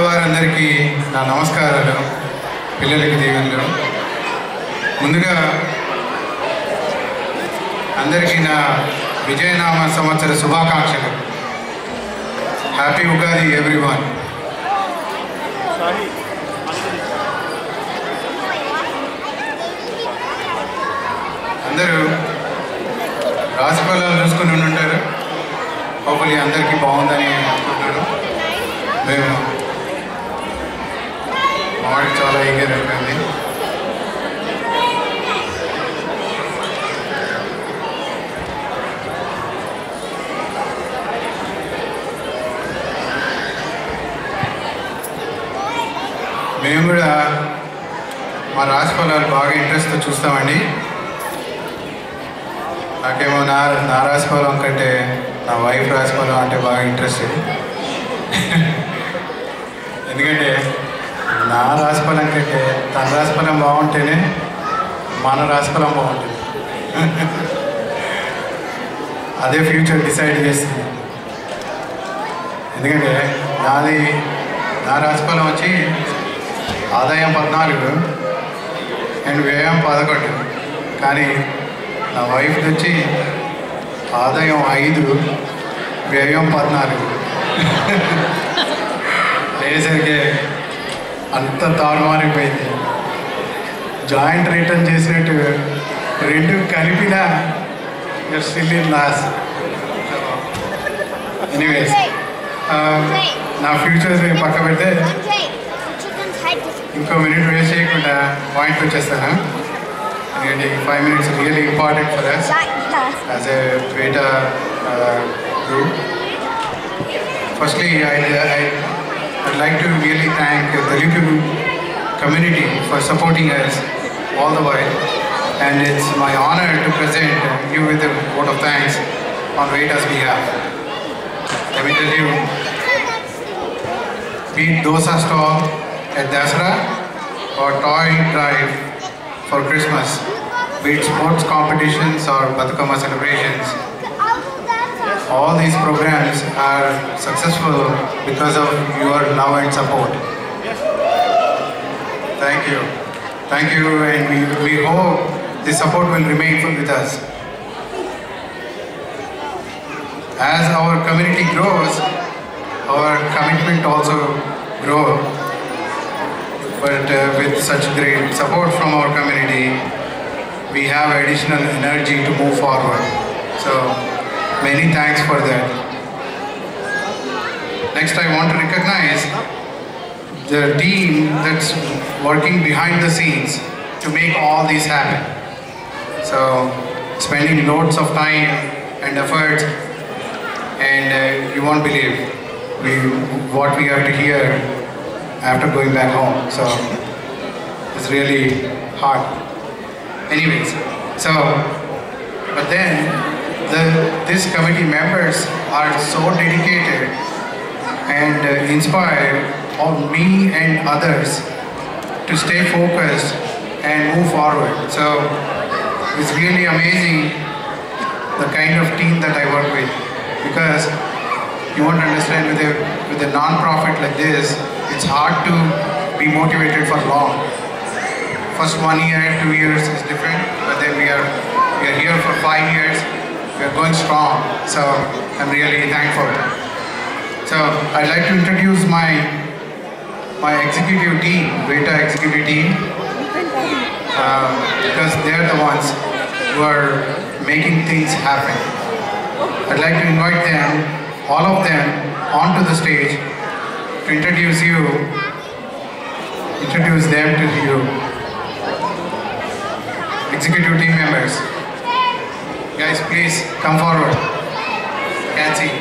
పెద్దవారందరికీ నా నమస్కారాలు, పిల్లలకి దీవెనలు. ముందుగా అందరికీ నా విజయనామ సంవత్సర శుభాకాంక్షలు. Happy Ugadi everyone. అందరూ రాశిఫలాలు చూసుకుని ఉంటారు. హోప్ఫుల్లీ అందరికీ బాగుందని అనుకుంటున్నాను. మేము మామిడికి చాలా ఈగర్ అయిపోయింది. మేము కూడా మా రాశిఫలాలు బాగా ఇంట్రెస్ట్తో చూస్తామండి. నాకేమో నా రాశిఫలం కంటే నా వైఫ్ రాశిఫలం అంటే బాగా ఇంట్రెస్ట్. ఎందుకంటే నా రాశిఫలం కంటే తన రాశిఫలం బాగుంటేనే మన రాశిఫలం బాగుంటుంది. అదే ఫ్యూచర్ డిసైడ్ చేస్తుంది. ఎందుకంటే నా రాశిఫలం వచ్చి ఆదాయం 14 అండ్ వ్యయం 11. కానీ నా వైఫ్ది వచ్చి ఆదాయం 5, వ్యయం 14. లేసరికి అంత తారుమారిపోయింది. జాయింట్ రిటర్న్ చేసినట్టు రెండు కలిపినా స్టిల్ ఇన్ లాస్. ఎనీవేస్, నా ఫ్యూచర్ పక్క పెడితే ఇంకో మినిట్ వేస్ట్ చేయకుండా పాయింట్ వచ్చేస్తాను. ఎందుకంటే 5 minutes really important for us as a beta group. Firstly, I'd like to really thank the Telugu community for supporting us all the while, and it's my honor to present you with a vote of thanks on Veta's behalf. Let me tell you, be it dosa stall at Dasara or toy drive for Christmas, be it sports competitions or Batukama celebrations, all these programs are successful because of your love and support. Thank you. Thank you, and we hope this support will remain with us. As our community grows, our commitment also grows. But with such great support from our community, we have additional energy to move forward. So many thanks for that. Next, I want to recognize the team that's working behind the scenes to make all this happen. So spending loads of time and efforts, and you won't believe what we have to hear after going back home. So it's really hard. Anyways, but then this committee members are so dedicated and inspire all me and others to stay focused and move forward. So it's really amazing the kind of team that I work with, because you won't understand with a non-profit like this, it's hard to be motivated for long. First 1 year, 2 years is different, but then we are here for 5 years. We are going strong, so I'm really thankful. So I'd like to introduce my executive team, Veta executive team, because they're the ones who are making things happen. I'd like to invite them, all of them, onto the stage to introduce them to you. Executive team members, guys, please come forward. Can see.